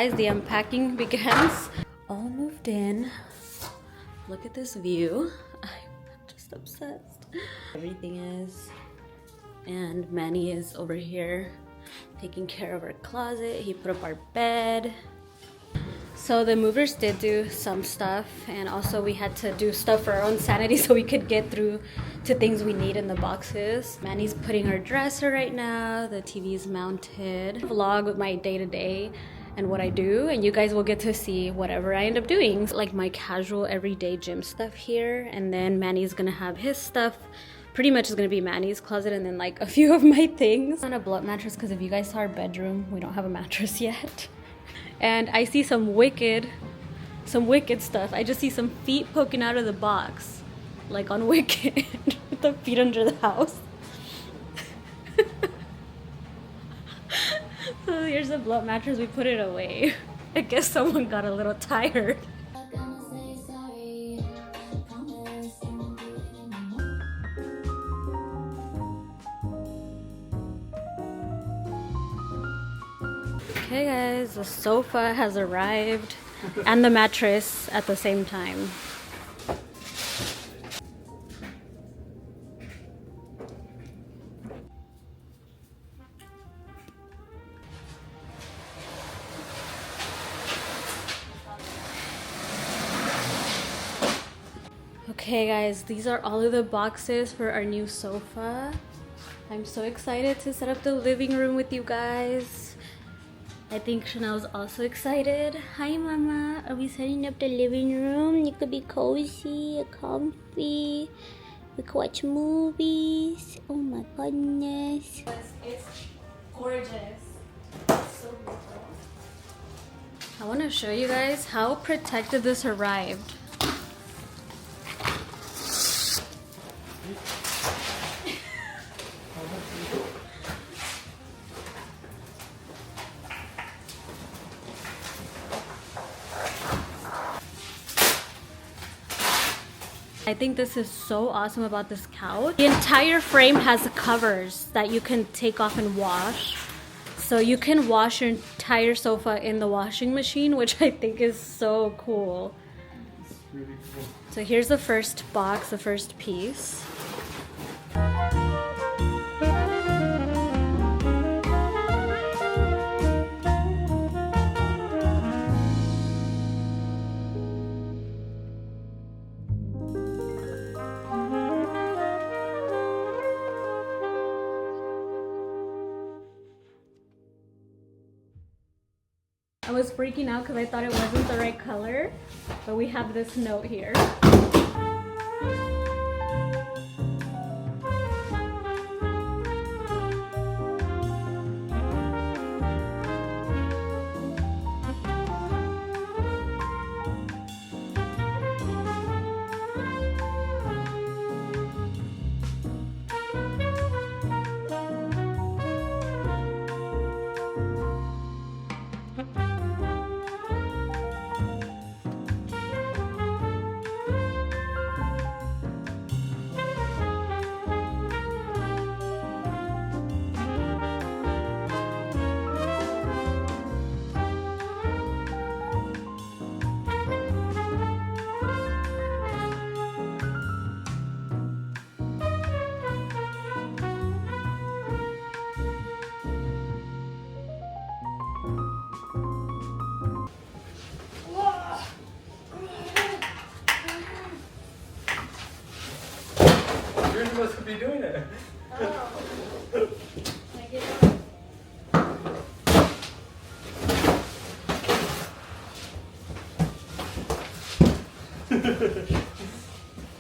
guys, the unpacking begins. All moved in. Look at this view. I'm just obsessed. Everything is. And Manny is over here taking care of our closet. He put up our bed. So the movers did do some stuff, and also we had to do stuff for our own sanity so we could get through to things we need in the boxes. Manny's putting her dresser right now. The TV is mounted. Vlog with my day-to-day and what I do, and you guys will get to see whatever I end up doing. Like my casual everyday gym stuff here, and then Manny's gonna have his stuff. Pretty much is gonna be Manny's closet, and then like a few of my things. On a blow-up mattress, because if you guys saw our bedroom, we don't have a mattress yet. And I see some wicked stuff. I just see some feet poking out of the box, like on Wicked, with the feet under the house. So here's the blow-up mattress. We put it away. I guess someone got a little tired. Okay guys, the sofa has arrived and the mattress at the same time. Okay guys, these are all of the boxes for our new sofa. I'm so excited to set up the living room with you guys. I think Chanel's also excited. Hi Mama, are we setting up the living room? You could be cozy, comfy. We could watch movies. Oh my goodness. It's gorgeous. It's so beautiful. I want to show you guys how protected this arrived. I think this is so awesome about this couch. The entire frame has covers that you can take off and wash. So you can wash your entire sofa in the washing machine, which I think is so cool. It's really cool. So here's the first box, the first piece. I was freaking out because I thought it wasn't the right color, but we have this note here. You're supposed to be doing it. Oh.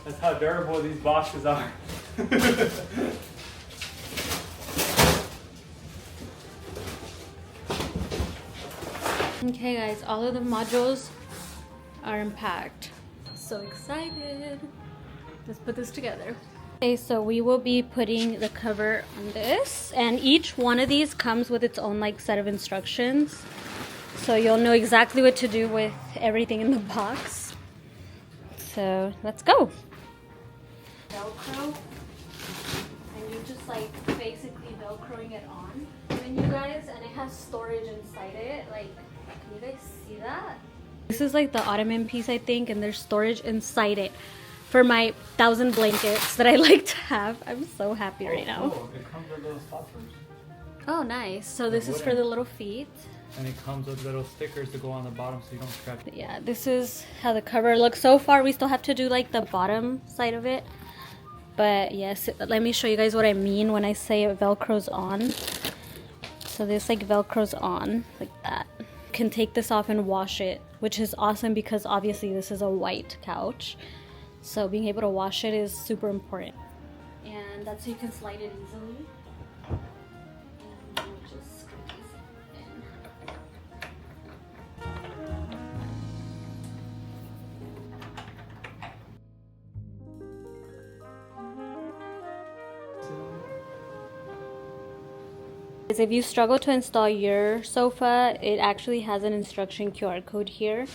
That's how durable these boxes are. Okay guys, all of the modules are unpacked. So excited. Let's put this together. Okay, so we will be putting the cover on this, and each one of these comes with its own like set of instructions. So you'll know exactly what to do with everything in the box. So let's go. Velcro, and you just like basically Velcroing it on. in, you guys, and it has storage inside it. Like, can you guys see that? This is like the ottoman piece, I think, and there's storage inside it for my 1,000 blankets that I like to have. I'm so happy right now. Cool. It comes with little stoppers. Oh, nice. So this is for the little feet. And it comes with little stickers to go on the bottom so you don't scratch it. Yeah, this is how the cover looks. So far, we still have to do like the bottom side of it. But yes, let me show you guys what I mean when I say it velcros on. So this like velcros on like that. You can take this off and wash it, which is awesome because obviously this is a white couch. So being able to wash it is super important. And that's so you can slide it easily. And we'll just squeeze it in. If you struggle to install your sofa, it actually has an instruction QR code here.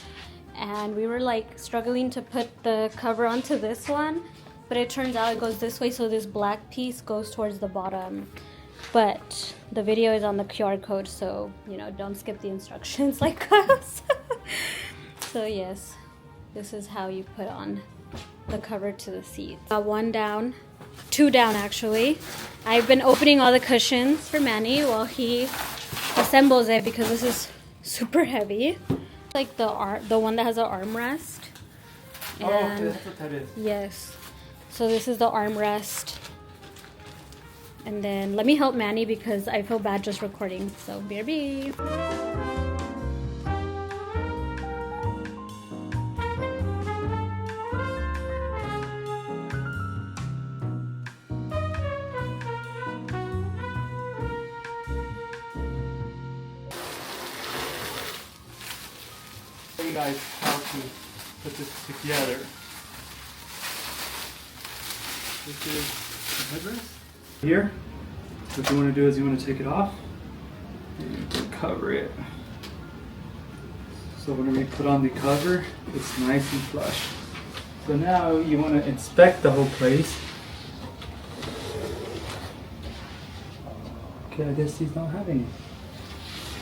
And we were like struggling to put the cover onto this one, but it turns out it goes this way, so this black piece goes towards the bottom. But the video is on the QR code, so you know, don't skip the instructions like us. So yes, this is how you put on the cover to the seat. One down, two down actually. I've been opening all the cushions for Manny while he assembles it because this is super heavy. Like the one that has an armrest. Oh, okay, that's what that is. Yes. So this is the armrest. And then let me help Manny because I feel bad just recording. So BRB. Show you guys how to put this together. This is the headrest. Here, what you want to do is you want to take it off and cover it. So whenever you put on the cover, it's nice and flush. So now you want to inspect the whole place. Okay, I guess he's not having it.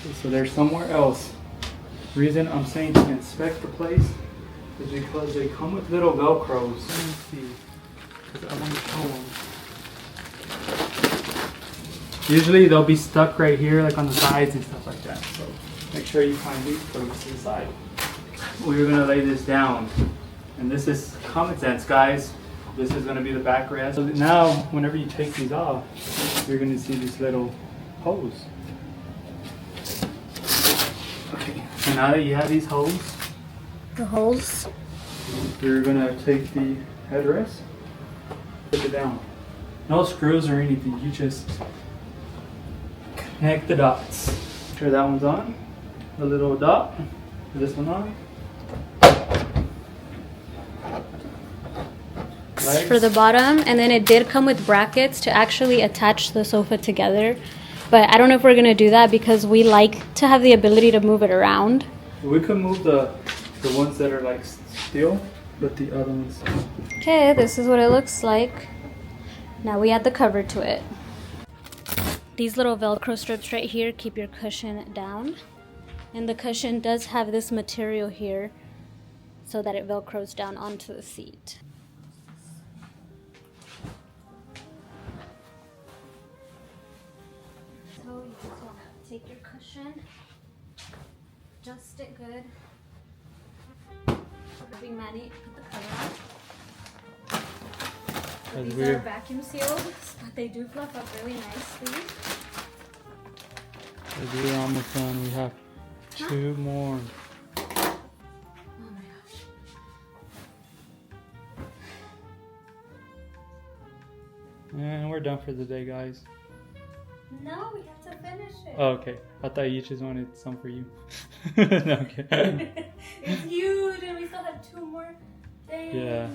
Okay, so there's somewhere else. The reason I'm saying to inspect the place is because they come with little Velcros. Let me see, because I want to show them. Usually they'll be stuck right here, like on the sides and stuff like that. So make sure you find these things to the side. We're gonna lay this down, and this is common sense, guys. This is gonna be the backrest. So now, whenever you take these off, you're gonna see these little holes. Okay, so now that you have these holes, you're gonna take the headrest, put it down. No screws or anything, you just connect the dots. Make sure that one's on, the little dot, this one on. Legs. For the bottom, and then it did come with brackets to actually attach the sofa together. But I don't know if we're gonna do that because we like to have the ability to move it around. We could move the ones that are like steel, but the other ones. Okay, this is what it looks like. Now we add the cover to it. These little Velcro strips right here keep your cushion down. And the cushion does have this material here so that it Velcros down onto the seat. So you just want to take your cushion, adjust it good. Big Manny, put the cover on. These are vacuum sealed, but they do fluff up really nicely. We're almost done. We have two more. Oh my gosh. And we're done for the day, guys. No, we have to finish it. Oh, okay. I thought you just wanted some for you. No, okay. It's huge and we still have two more things. Yeah.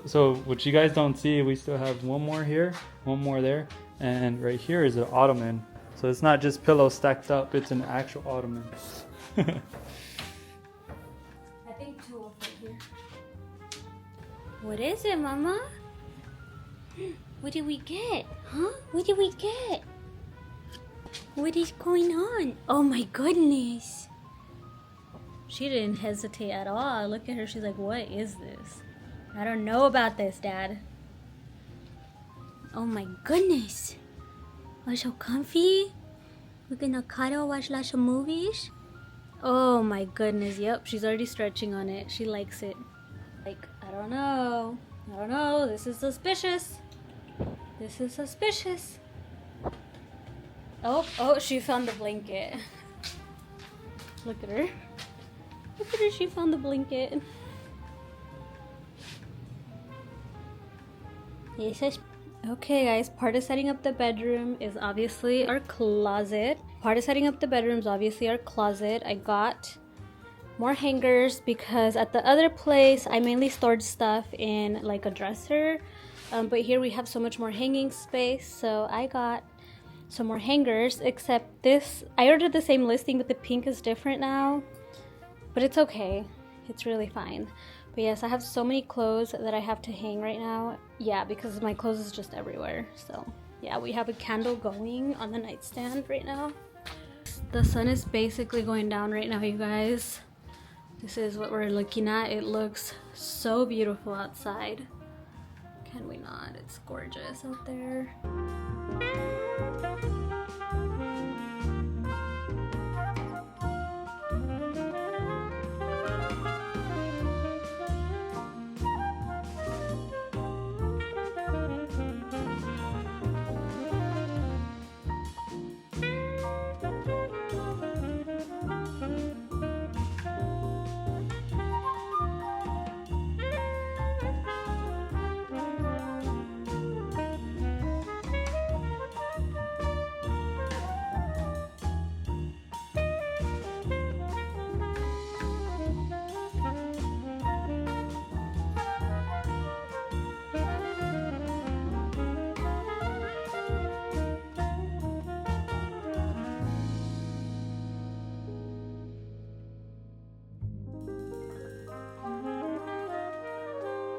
So what you guys don't see, we still have one more here, one more there, and right here is an ottoman. So it's not just pillows stacked up, it's an actual ottoman. I think two will fit here. What is it, Mama? What did we get? Huh? What did we get? What is going on? Oh my goodness. She didn't hesitate at all. Look at her. She's like, what is this? I don't know about this, Dad. Oh my goodness. Oh, so comfy. We're gonna cuddle, watch lots of movies. Oh my goodness. Yep, she's already stretching on it. She likes it. Like, I don't know. I don't know. This is suspicious. This is suspicious. Oh, she found the blanket. Look at her. Look at her, she found the blanket. Yes. Okay guys, part of setting up the bedroom is obviously our closet. Part of setting up the bedroom is obviously our closet. I got more hangers because at the other place I mainly stored stuff in like a dresser. But here we have so much more hanging space, so I got some more hangers, except this, I ordered the same listing, but the pink is different now. But it's okay. It's really fine. But yes, I have so many clothes that I have to hang right now. Yeah, because my clothes is just everywhere. So yeah, we have a candle going on the nightstand right now. The sun is basically going down right now, you guys. This is what we're looking at. It looks so beautiful outside. Can we not? It's gorgeous out there.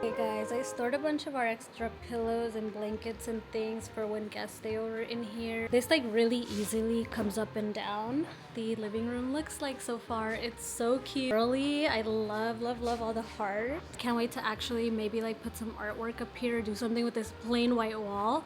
Hey guys, I stored a bunch of our extra pillows and blankets and things for when guests stay over in here. This like really easily comes up and down. The living room looks like so far. It's so cute. Girly, I love all the heart. Can't wait to actually maybe like put some artwork up here, do something with this plain white wall.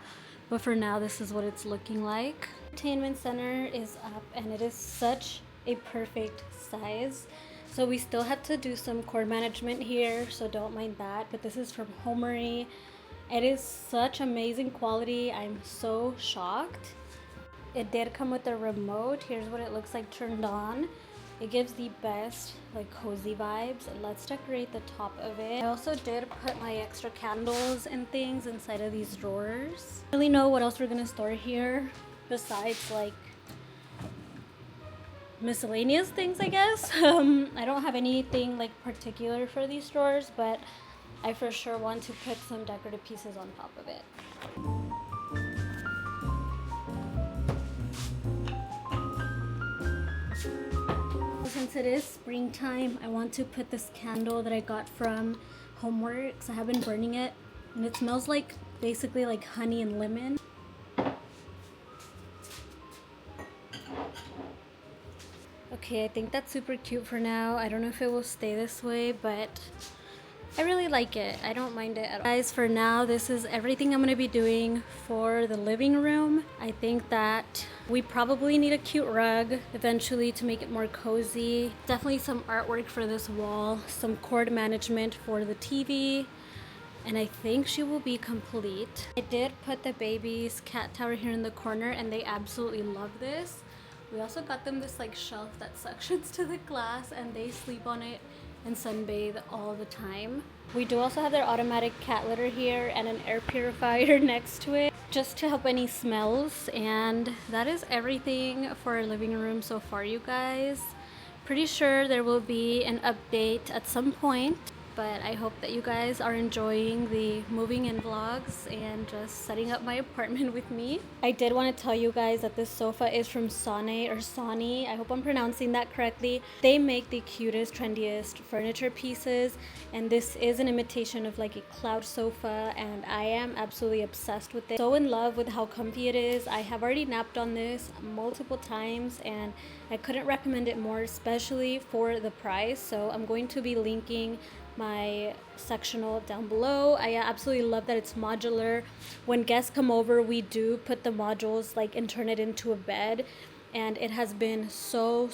But for now, this is what it's looking like. Entertainment center is up and it is such a perfect size. So we still have to do some cord management here, so don't mind that. But this is from Homery. It is such amazing quality. I'm so shocked. It did come with a remote. Here's what it looks like turned on. It gives the best like cozy vibes. And let's decorate the top of it. I also did put my extra candles and things inside of these drawers. I don't really know what else we're gonna store here besides like miscellaneous things, I guess. I don't have anything like particular for these drawers, but I for sure want to put some decorative pieces on top of it. Since it is springtime, I want to put this candle that I got from Homeworks. I have been burning it and it smells like basically like honey and lemon. Okay, I think that's super cute for now. I don't know if it will stay this way, but I really like it. I don't mind it at all. Guys, for now, this is everything I'm gonna be doing for the living room. I think that we probably need a cute rug eventually to make it more cozy. Definitely some artwork for this wall, some cord management for the TV, and I think she will be complete. I did put the baby's cat tower here in the corner and they absolutely love this. We also got them this like shelf that suctions to the glass and they sleep on it and sunbathe all the time. We do also have their automatic cat litter here and an air purifier next to it just to help any smells. And that is everything for our living room so far, you guys. Pretty sure there will be an update at some point. but I hope that you guys are enjoying the moving in vlogs and just setting up my apartment with me. I did want to tell you guys that this sofa is from Sane or Sani. I hope I'm pronouncing that correctly. They make the cutest, trendiest furniture pieces, and this is an imitation of like a cloud sofa, and I am absolutely obsessed with it. So in love with how comfy it is. I have already napped on this multiple times and I couldn't recommend it more, especially for the price. So I'm going to be linking my sectional down below. I absolutely love that it's modular. When guests come over, we do put the modules like and turn it into a bed, and it has been so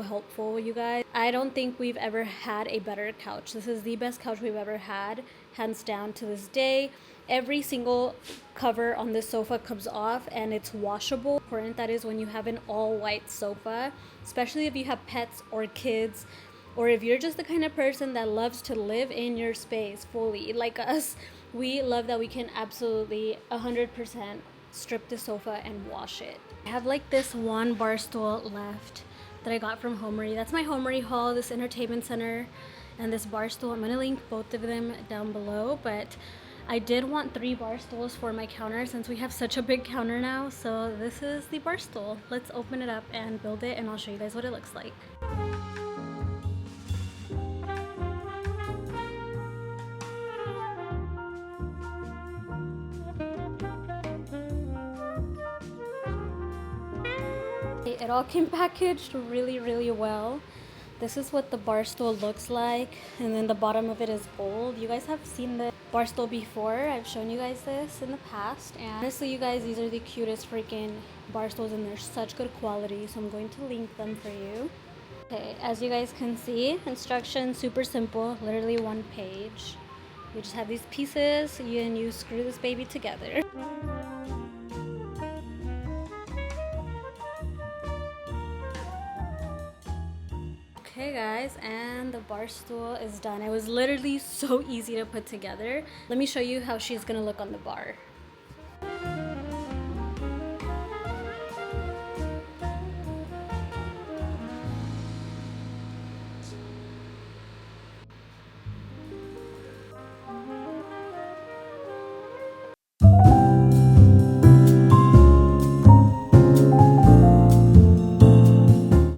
helpful, you guys. I don't think we've ever had a better couch. This is the best couch we've ever had, hands down to this day. Every single cover on this sofa comes off and it's washable. Important that is when you have an all white sofa, especially if you have pets or kids, or if you're just the kind of person that loves to live in your space fully like us. We love that we can absolutely 100% strip the sofa and wash it. I have like this one bar stool left that I got from Homery. That's my Homery haul, this entertainment center, and this bar stool. I'm gonna link both of them down below, but I did want 3 bar stools for my counter since we have such a big counter now. So this is the bar stool. Let's open it up and build it, and I'll show you guys what it looks like. It all came packaged really well. This is what the bar stool looks like, and then the bottom of it is gold. You guys have seen the bar stool before. I've shown you guys this in the past, and honestly, you guys, these are the cutest freaking bar stools, and they're such good quality, so I'm going to link them for you. Okay, as you guys can see, instructions super simple, literally 1 page. You just have these pieces and you screw this baby together. Okay guys, and the bar stool is done. It was literally so easy to put together. Let me show you how she's gonna look on the bar.